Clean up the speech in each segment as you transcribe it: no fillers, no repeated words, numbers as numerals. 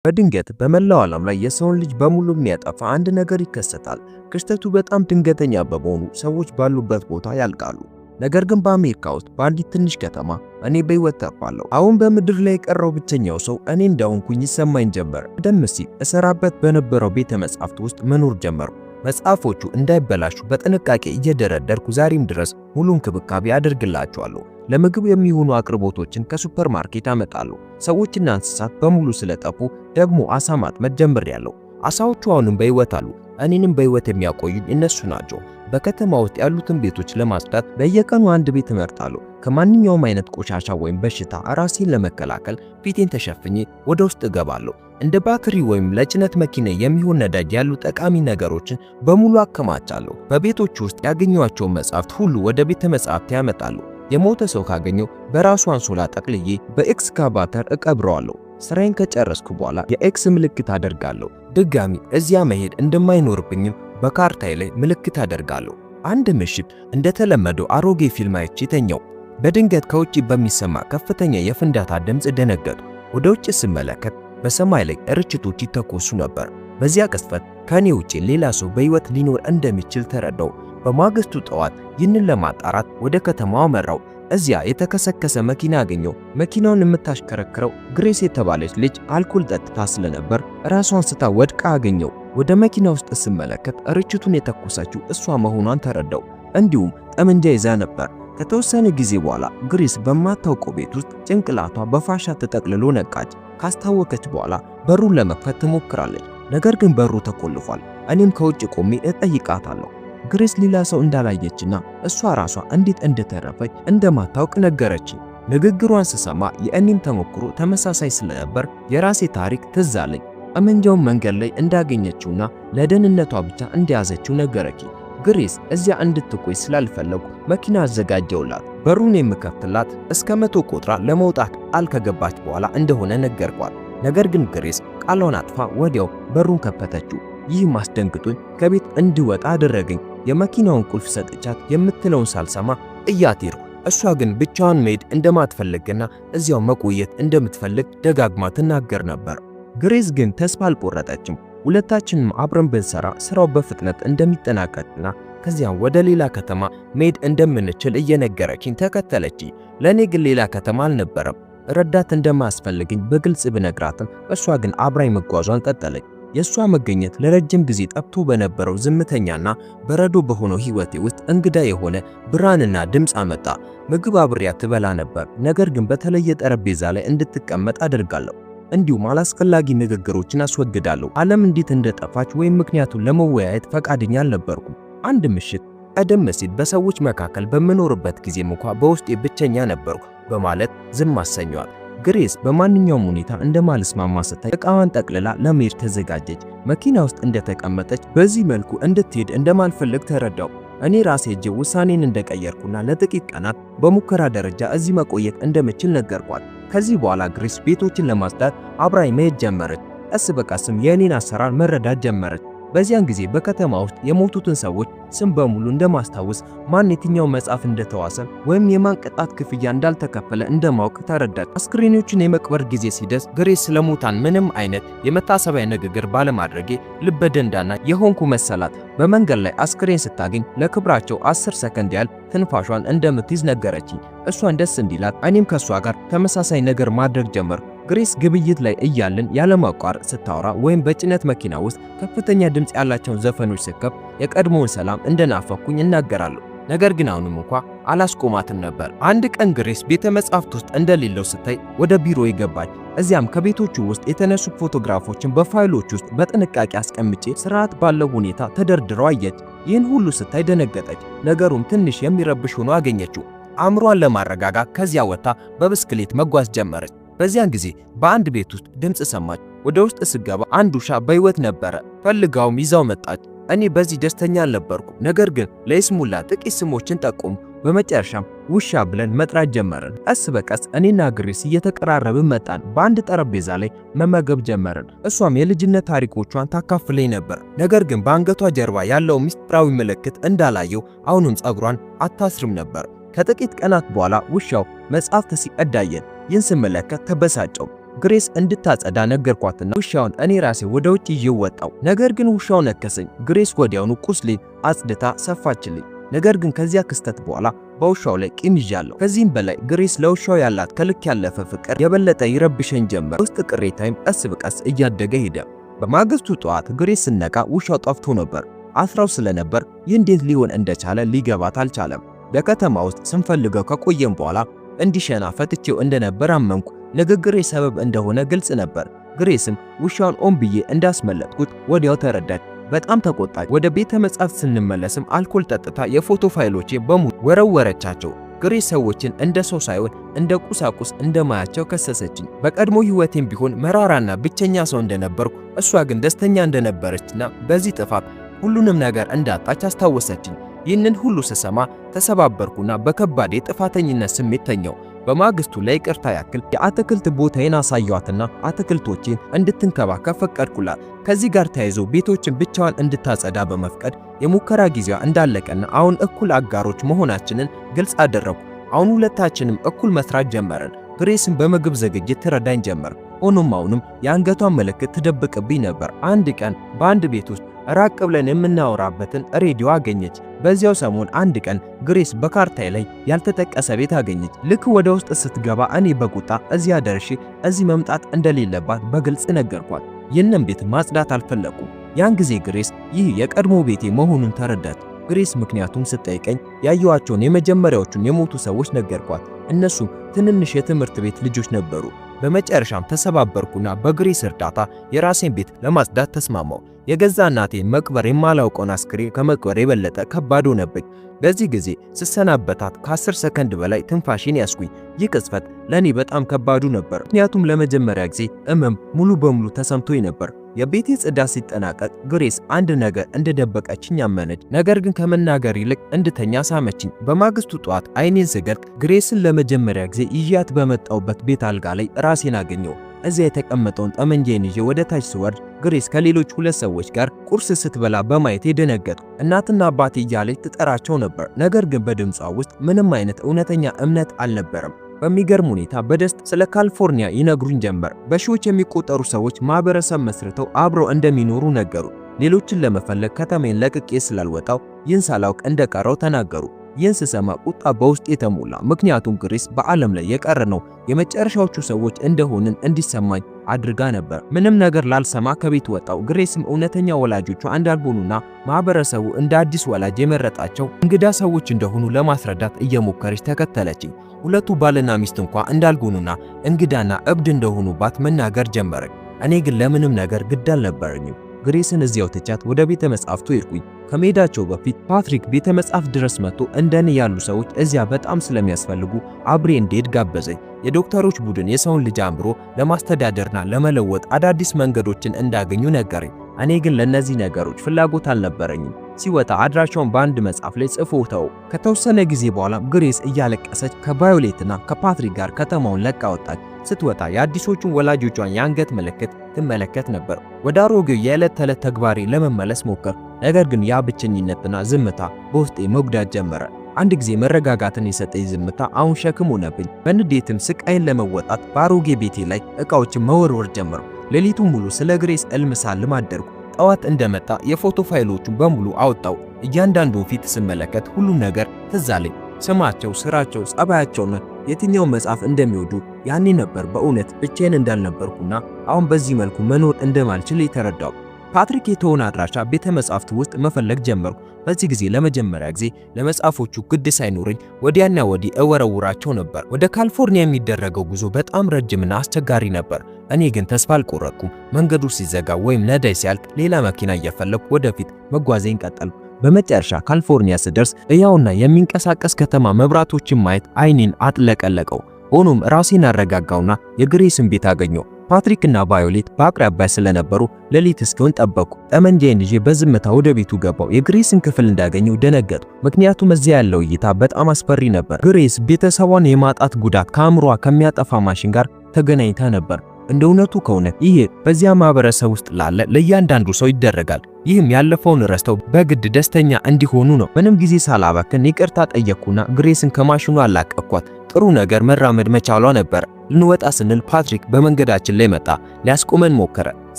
በድንገት በመላው ዓለም ላይ የሰውን ልጅ በሙሉ የሚያጠፋ አንድ ነገር ይከሰታል። ክስተቱ በጣም ድንገተኛ በመሆኑ ሰዎች ባሉበት ቦታ ያልቃሉ። ነገር ግን በአሜሪካ ውስጥ በአንዲት ትንሽ ከተማ እኔ በሕይወት ተርፋለሁ። አሁን በምድር ላይ የቀረው ብቸኛው ሰው እኔ እንደሆንኩኝ ይሰማኝ ጀመር። ቀደም ሲል እሰራበት በነበረው ቤተ መጻሕፍት ውስጥ መኖር ጀመርኩ። መጽሐፎቹ እንዳይበላሹ በጥንቃቄ እየደረደርኩ ዛሬም ድረስ ሙሉ እንክብካቤ አደርግላቸዋለሁ። ለምግብ የሚሆኑ አቅርቦቶችን ከሱፐርማርኬት አመጣለሁ። ሰዎችና እንስሳት በሙሉ ስለጠፉ ደግሞ አሳ ማጥመድ ጀምሬያለሁ። አሳዎቹ አሁንም በሕይወት አሉ። እኔንም በሕይወት የሚያቆዩኝ እነሱ ናቸው። በከተማ ውስጥ ያሉትን ቤቶች ለማጽዳት በየቀኑ አንድ ቤት እመርጣለሁ። ከማንኛውም አይነት ቆሻሻ ወይም በሽታ ራሴን ለመከላከል ፊቴን ተሸፍኜ ወደ ውስጥ እገባለሁ። እንደ ባትሪ ወይም ለጭነት መኪና የሚሆን ነዳጅ ያሉ ጠቃሚ ነገሮችን በሙሉ አከማቻለሁ። በቤቶቹ ውስጥ ያገኘኋቸውን መጻሕፍት ሁሉ ወደ ቤተ መጻሕፍት ያመጣሉ። የሞተ ሰው ካገኘው በራሱ አንሶላ ጠቅልዬ በኤክስካቫተር እቀብረዋለሁ። ስራዬን ከጨረስኩ በኋላ የኤክስ ምልክት አደርጋለሁ። ድጋሚ እዚያ መሄድ እንደማይኖርብኝም በካርታዬ ላይ ምልክት አደርጋለሁ። አንድ ምሽት እንደተለመደው አሮጌ ፊልም አይቼ ተኛው። በድንገት ከውጪ በሚሰማ ከፍተኛ የፍንዳታ ድምፅ ደነገጥኩ። ወደ ውጭ ስመለከት በሰማይ ላይ ርችቶች ይተኮሱ ነበር። በዚያ ቅጽበት ከኔ ውጪ ሌላ ሰው በሕይወት ሊኖር እንደሚችል ተረዳው። በማግስቱ ጠዋት ይህንን ለማጣራት ወደ ከተማው አመራው። እዚያ የተከሰከሰ መኪና አገኘው። መኪናውን የምታሽከረክረው ግሬስ የተባለች ልጅ አልኮል ጠጥታ ስለነበር ራሷን ስታ ወድቃ አገኘው። ወደ መኪና ውስጥ ስመለከት ርችቱን የተኮሰችው እሷ መሆኗን ተረዳው። እንዲሁም ጠመንጃ ይዛ ነበር። ከተወሰነ ጊዜ በኋላ ግሬስ በማታውቀው ቤት ውስጥ ጭንቅላቷ በፋሻ ተጠቅልሎ ነቃች። ካስታወከች በኋላ በሩን ለመክፈት ትሞክራለች። ነገር ግን በሩ ተቆልፏል። እኔም ከውጭ ቆሜ እጠይቃታለሁ። ግሬስ ሌላ ሰው እንዳላየችና እሷ ራሷ እንዴት እንደተረፈች እንደማታውቅ ነገረችኝ። ንግግሯን ስሰማ የእኔም ተሞክሮ ተመሳሳይ ስለነበር የራሴ ታሪክ ትዝ አለኝ። ጠመንጃውን መንገድ ላይ እንዳገኘችውና ለደህንነቷ ብቻ እንደያዘችው ነገረችኝ። ግሬስ እዚያ እንድትቆይ ስላልፈለጉ መኪና አዘጋጀውላት። በሩን የምከፍትላት እስከ 100 ቆጥራ ለመውጣት ቃል ከገባች በኋላ እንደሆነ ነገርኳት። ነገር ግን ግሬስ ቃሏን አጥፋ ወዲያው በሩን ከፈተችው። ይህ ማስደንግጦኝ ከቤት እንድወጣ አደረገኝ። የመኪናውን ቁልፍ ሰጥቻት የምትለውን ሳልሰማ ጥያት ሄድኩ። እሷ ግን ብቻዋን መሄድ እንደማትፈልግና እዚያው መቆየት እንደምትፈልግ ደጋግማ ትናገር ነበር። ግሬስ ግን ተስፋ አልቆረጠችም። ሁለታችንም አብረን ብንሰራ ስራው በፍጥነት እንደሚጠናቀቅና ከዚያም ወደ ሌላ ከተማ መሄድ እንደምንችል እየነገረችኝ ተከተለችኝ። ለኔ ግን ሌላ ከተማ አልነበረም። ረዳት እንደማያስፈልግኝ በግልጽ ብነግራትም እሷ ግን አብራኝ መጓዟን ቀጠለች። የሷ መገኘት ለረጅም ጊዜ ጠፍቶ በነበረው ዝምተኛና በረዶ በሆነው ህይወቴ ውስጥ እንግዳ የሆነ ብርሃንና ድምፅ አመጣ። ምግብ አብሬያ ትበላ ነበር፣ ነገር ግን በተለየ ጠረጴዛ ላይ እንድትቀመጥ አደርጋለሁ። እንዲሁም አላስፈላጊ ንግግሮችን አስወግዳለሁ። ዓለም እንዴት እንደጠፋች ወይም ምክንያቱን ለመወያየት ፈቃደኛ አልነበርኩም። አንድ ምሽት ቀደም ሲል በሰዎች መካከል በመኖርበት ጊዜም እንኳን በውስጤ ብቸኛ ነበርኩ በማለት ዝም አሰኘዋል። ግሬስ በማንኛውም ሁኔታ እንደማልስማማ ስታይ ዕቃዋን ጠቅልላ ለመሄድ ተዘጋጀች። መኪና ውስጥ እንደተቀመጠች በዚህ መልኩ እንድትሄድ እንደማልፈልግ ተረዳው። እኔ ራሴ እጄ ውሳኔን እንደቀየርኩና ለጥቂት ቀናት በሙከራ ደረጃ እዚህ መቆየት እንደምችል ነገርኳት። ከዚህ በኋላ ግሬስ ቤቶችን ለማጽዳት አብራኝ መሄድ ጀመረች። ቀስ በቀስም የእኔን አሰራር መረዳት ጀመረች። በዚያን ጊዜ በከተማ ውስጥ የሞቱትን ሰዎች ስም በሙሉ እንደማስታወስ፣ ማን የትኛው መጽሐፍ እንደተዋሰ ወይም የማን ቅጣት ክፍያ እንዳልተከፈለ እንደማውቅ ተረዳች። አስክሬኖችን የመቅበር ጊዜ ሲደርስ ግሬስ ስለሞታን ምንም አይነት የመታሰቢያ ንግግር ባለማድረጌ ልበደንዳና የሆንኩ መሰላት። በመንገድ ላይ አስክሬን ስታገኝ ለክብራቸው 10 ሰከንድ ያህል ትንፋሿን እንደምትይዝ ነገረችኝ። እሷን ደስ እንዲላት እኔም ከሷ ጋር ተመሳሳይ ነገር ማድረግ ጀመር። ግሬስ ግብይት ላይ እያልን ያለማቋረጥ ስታወራ ወይም በጭነት መኪና ውስጥ ከፍተኛ ድምፅ ያላቸውን ዘፈኖች ስከፍ የቀድሞውን ሰላም እንደናፈኩኝ እናገራለሁ። ነገር ግን አሁንም እንኳን አላስቆማትም ነበር። አንድ ቀን ግሬስ ቤተ መጻሕፍት ውስጥ እንደሌለው ስታይ ወደ ቢሮ ይገባች። እዚያም ከቤቶቹ ውስጥ የተነሱ ፎቶግራፎችን በፋይሎች ውስጥ በጥንቃቄ አስቀምጬ ስርዓት ባለው ሁኔታ ተደርድረው አየች። ይህን ሁሉ ስታይ ደነገጠች። ነገሩም ትንሽ የሚረብሽ ሆኖ አገኘችው። አእምሯን ለማረጋጋት ከዚያ ወጥታ በብስክሌት መጓዝ ጀመረች። በዚያን ጊዜ በአንድ ቤት ውስጥ ድምፅ ሰማች። ወደ ውስጥ ስገባ አንድ ውሻ በሕይወት ነበረ። ፈልጋውም ይዛው መጣች። እኔ በዚህ ደስተኛ አልነበርኩም፣ ነገር ግን ለይስሙላ ጥቂት ስሞችን ጠቆሙ። በመጨረሻም ውሻ ብለን መጥራት ጀመርን። ቀስ በቀስ እኔና ግሬስ እየተቀራረብን መጣን። በአንድ ጠረጴዛ ላይ መመገብ ጀመርን። እሷም የልጅነት ታሪኮቿን ታካፍለኝ ነበር። ነገር ግን በአንገቷ ጀርባ ያለው ምስጢራዊ ምልክት እንዳላየው አሁንም ጸጉሯን አታስርም ነበር። ከጥቂት ቀናት በኋላ ውሻው መጽሐፍት ሲቀዳየን ይህን ስመለከት ተበሳጨው። ግሬስ እንድታጸዳ ነገርኳትና ውሻውን እኔ ራሴ ወደ ውጭ ይዤው ወጣው። ነገር ግን ውሻው ነከሰኝ። ግሬስ ወዲያውኑ ቁስሌን አጽድታ ሰፋችልኝ። ነገር ግን ከዚያ ክስተት በኋላ በውሻው ላይ ቂም ይዣለሁ። ከዚህም በላይ ግሬስ ለውሻው ያላት ከልክ ያለፈ ፍቅር የበለጠ ይረብሸኝ ጀመር። ውስጥ ቅሬታይም ቀስ በቀስ እያደገ ሄደ። በማግስቱ ጠዋት ግሬስ ስነቃ ውሻው ጠፍቶ ነበር። አስራው ስለነበር ይህ እንዴት ሊሆን እንደቻለ ሊገባት አልቻለም። በከተማ ውስጥ ስንፈልገው ከቆየም በኋላ እንዲሸና ፈትቼው እንደነበር አመንኩ። ንግግሬ ሰበብ እንደሆነ ግልጽ ነበር። ግሬስም ውሻውን ኦን ብዬ እንዳስመለጥኩት ወዲያው ተረዳች። በጣም ተቆጣች። ወደ ቤተ መጻሕፍት ስንመለስም አልኮል ጠጥታ የፎቶ ፋይሎቼ በሙሉ ወረወረቻቸው። ግሬስ ሰዎችን እንደ ሰው ሳይሆን እንደ ቁሳቁስ እንደማያቸው ከሰሰችኝ። በቀድሞ ሕይወቴም ቢሆን መራራና ብቸኛ ሰው እንደነበርኩ፣ እሷ ግን ደስተኛ እንደነበረችና በዚህ ጥፋት ሁሉንም ነገር እንዳጣች አስታወሰችኝ። ይህንን ሁሉ ስሰማ ተሰባበርኩና በከባድ የጥፋተኝነት ስሜት ተኛው። በማግስቱ ለይቅርታ ያክል የአትክልት ቦታዬን አሳየዋትና አትክልቶቼን እንድትንከባከብ ፈቀድኩላት። ከዚህ ጋር ተያይዞ ቤቶችን ብቻዋን እንድታጸዳ በመፍቀድ የሙከራ ጊዜዋ እንዳለቀና አሁን እኩል አጋሮች መሆናችንን ግልጽ አደረኩ። አሁን ሁለታችንም እኩል መስራት ጀመርን። ግሬስን በምግብ ዝግጅት ትረዳኝ ጀመር። ሆኖም አሁንም የአንገቷን ምልክት ትደብቅብኝ ነበር። አንድ ቀን በአንድ ቤት ውስጥ ራቅ ብለን የምናወራበትን ሬዲዮ አገኘች። በዚያው ሰሞን አንድ ቀን ግሬስ በካርታዬ ላይ ያልተጠቀሰ ቤት አገኘች። ልክ ወደ ውስጥ ስትገባ እኔ በቁጣ እዚያ ደርሼ እዚህ መምጣት እንደሌለባት በግልጽ ነገርኳት። ይህንን ቤት ማጽዳት አልፈለኩም። ያን ጊዜ ግሬስ ይህ የቀድሞ ቤቴ መሆኑን ተረዳች። ግሬስ ምክንያቱም ስትጠይቀኝ ያየኋቸውን የመጀመሪያዎቹን የሞቱ ሰዎች ነገርኳት። እነሱ ትንንሽ የትምህርት ቤት ልጆች ነበሩ። በመጨረሻም ተሰባበርኩና በግሬስ እርዳታ የራሴን ቤት ለማጽዳት ተስማማው። የገዛ እናቴን መቅበር የማላውቀውን አስክሬን ከመቅበር የበለጠ ከባድ ሆነብኝ። በዚህ ጊዜ ስሰናበታት ከ10 ሰከንድ በላይ ትንፋሽን ያስኩኝ። ይህ ቅጽበት ለኔ በጣም ከባዱ ነበር፣ ምክንያቱም ለመጀመሪያ ጊዜ እመም ሙሉ በሙሉ ተሰምቶኝ ነበር። የቤቴ ጽዳት ሲጠናቀቅ ግሬስ አንድ ነገር እንደደበቀችኝ አመነች። ነገር ግን ከመናገር ይልቅ እንድተኛ ሳመችኝ። በማግስቱ ጠዋት አይኔን ስገልጥ ግሬስን ለመጀመሪያ ጊዜ ይዣት በመጣውበት ቤት አልጋ ላይ ራሴን አገኘው። እዚያ የተቀመጠውን ጠመንጃዬን ይዤ ወደ ታች ስወርድ ግሬስ ከሌሎች ሁለት ሰዎች ጋር ቁርስ ስትበላ በማየት የደነገጥኩ። እናትና አባቴ እያለች ትጠራቸው ነበር፣ ነገር ግን በድምጿ ውስጥ ምንም አይነት እውነተኛ እምነት አልነበረም። በሚገርም ሁኔታ በደስታ ስለ ካሊፎርኒያ ይነግሩኝ ጀመር። በሺዎች የሚቆጠሩ ሰዎች ማህበረሰብ መስርተው አብረው እንደሚኖሩ ነገሩ። ሌሎችን ለመፈለግ ከተማዬን ለቅቄ ስላልወጣው ይህን ሳላውቅ እንደቀረው ተናገሩ። ይህን ስሰማ ቁጣ በውስጥ የተሞላ፣ ምክንያቱም ግሬስ በዓለም ላይ የቀረነው የመጨረሻዎቹ ሰዎች እንደሆንን እንዲሰማኝ አድርጋ ነበር። ምንም ነገር ላልሰማ ከቤት ወጣው። ግሬስም እውነተኛ ወላጆቿ እንዳልሆኑና ማህበረሰቡ እንደ አዲስ ወላጅ የመረጣቸው እንግዳ ሰዎች እንደሆኑ ለማስረዳት እየሞከረች ተከተለችኝ። ሁለቱ ባልና ሚስት እንኳን እንዳልሆኑና እንግዳና እብድ እንደሆኑባት መናገር ጀመረች። እኔ ግን ለምንም ነገር ግድ አልነበረኝም። ግሬስን እዚያው ትቻት ወደ ቤተ መጻሕፍቱ ሄድኩኝ። ከመሄዳቸው በፊት ፓትሪክ ቤተ መጻሕፍት ድረስ መጥቶ እንደኔ ያሉ ሰዎች እዚያ በጣም ስለሚያስፈልጉ አብሬ እንድሄድ ጋበዘኝ። የዶክተሮች ቡድን የሰውን ልጅ አእምሮ ለማስተዳደርና ለመለወጥ አዳዲስ መንገዶችን እንዳገኙ ነገረኝ። እኔ ግን ለነዚህ ነገሮች ፍላጎት አልነበረኝም። ሲወጣ አድራሻውን በአንድ መጽሐፍ ላይ ጽፎ ተው። ከተወሰነ ጊዜ በኋላ ግሬስ እያለቀሰች ከቫዮሌትና ከፓትሪክ ጋር ከተማውን ለቃ ወጣች። ስትወጣ የአዲሶቹን ወላጆቿን የአንገት ምልክት ትመለከት ነበር። ወደ አሮጌው የዕለት ተዕለት ተግባሬ ለመመለስ ሞከር፣ ነገር ግን ያ ብቸኝነትና ዝምታ በውስጤ መጉዳት ጀመረ። አንድ ጊዜ መረጋጋትን የሰጠኝ ዝምታ አሁን ሸክም ሆነብኝ። በንዴትም ስቃይን ለመወጣት በአሮጌ ቤቴ ላይ ዕቃዎችን መወርወር ጀመርኩ። ሌሊቱን ሙሉ ስለ ግሬስ ሕልም ሳልም አደርኩ። ጠዋት እንደመጣ የፎቶ ፋይሎቹን በሙሉ አወጣው። እያንዳንዱ ፊት ስመለከት ሁሉም ነገር ትዝ አለኝ። ስማቸው፣ ስራቸው፣ ጸባያቸውና የትኛው መጽሐፍ እንደሚወዱ። ያኔ ነበር በእውነት ብቻዬን እንዳልነበርኩና አሁን በዚህ መልኩ መኖር እንደማልችል የተረዳው። ፓትሪክ የተወውን አድራሻ ቤተ መጻሕፍት ውስጥ መፈለግ ጀመርኩ። በዚህ ጊዜ ለመጀመሪያ ጊዜ ለመጽሐፎቹ ግድ ሳይኖረኝ ወዲያና ወዲህ እወረውራቸው ነበር። ወደ ካሊፎርኒያ የሚደረገው ጉዞ በጣም ረጅምና አስቸጋሪ ነበር። እኔ ግን ተስፋ አልቆረጥኩም። መንገዱ ሲዘጋ ወይም ነዳጅ ሲያልቅ ሌላ መኪና እየፈለኩ ወደፊት መጓዜን ቀጠልኩ። በመጨረሻ ካሊፎርኒያ ስደርስ ሕያውና የሚንቀሳቀስ ከተማ መብራቶችን ማየት አይኔን አጥለቀለቀው። ሆኖም ራሴን አረጋጋውና የግሬስን ቤት አገኘው። ፓትሪክና ቫዮሌት በአቅራቢያ ስለነበሩ ሌሊት እስኪሆን ጠበቁ። ጠመንጃዬን ይዤ በዝምታ ወደ ቤቱ ገባው። የግሬስን ክፍል እንዳገኘው ደነገጡ፣ ምክንያቱም እዚያ ያለው እይታ በጣም አስፈሪ ነበር። ግሬስ ቤተሰቧን የማጣት ጉዳት ከአእምሯ ከሚያጠፋ ማሽን ጋር ተገናኝታ ነበር። እንደ እውነቱ ከሆነ ይሄ በዚያ ማህበረሰብ ውስጥ ላለ ለእያንዳንዱ ሰው ይደረጋል። ይህም ያለፈውን ረስተው በግድ ደስተኛ እንዲሆኑ ነው። ምንም ጊዜ ሳላባክን ይቅርታ ጠየቅኩና ግሬስን ከማሽኑ አላቀቅኳት። ጥሩ ነገር መራመድ መቻሏ ነበር። ልንወጣ ስንል ፓትሪክ በመንገዳችን ላይ መጣ። ሊያስቆመን ሞከረ።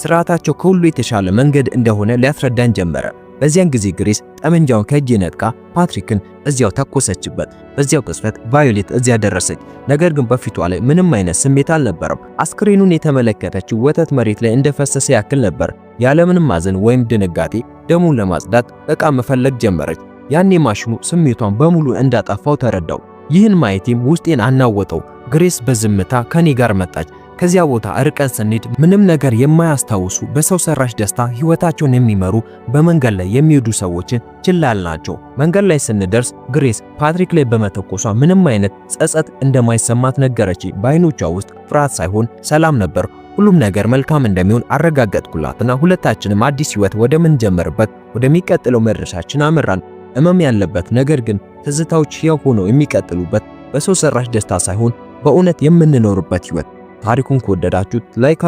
ስርዓታቸው ከሁሉ የተሻለ መንገድ እንደሆነ ሊያስረዳን ጀመረ። በዚያን ጊዜ ግሬስ ጠመንጃውን ከእጄ ነጥቃ ፓትሪክን እዚያው ተኮሰችበት። በዚያው ቅጽበት ቫዮሌት እዚያ ደረሰች። ነገር ግን በፊቷ ላይ ምንም አይነት ስሜት አልነበረም። አስክሬኑን የተመለከተችው ወተት መሬት ላይ እንደፈሰሰ ያክል ነበር። ያለምንም ማዘን ወይም ድንጋጤ ደሙን ለማጽዳት ዕቃ መፈለግ ጀመረች። ያኔ ማሽኑ ስሜቷን በሙሉ እንዳጠፋው ተረዳው። ይህን ማየቴም ውስጤን አናወጠው። ግሬስ በዝምታ ከኔ ጋር መጣች። ከዚያ ቦታ ርቀን ስንሄድ ምንም ነገር የማያስታውሱ በሰው ሰራሽ ደስታ ህይወታቸውን የሚመሩ በመንገድ ላይ የሚሄዱ ሰዎችን ችላ አልናቸው። መንገድ ላይ ስንደርስ ግሬስ ፓትሪክ ላይ በመተኮሷ ምንም አይነት ጸጸት እንደማይሰማት ነገረች። በአይኖቿ ውስጥ ፍርሃት ሳይሆን ሰላም ነበር። ሁሉም ነገር መልካም እንደሚሆን አረጋገጥኩላትና ሁለታችንም አዲስ ህይወት ወደምንጀምርበት ወደሚቀጥለው መድረሻችን አመራን። እመም ያለበት ነገር ግን ትዝታዎች ሕያው ሆነው የሚቀጥሉበት በሰው ሰራሽ ደስታ ሳይሆን በእውነት የምንኖርበት ህይወት። ታሪኩን ከወደዳችሁት ላይክ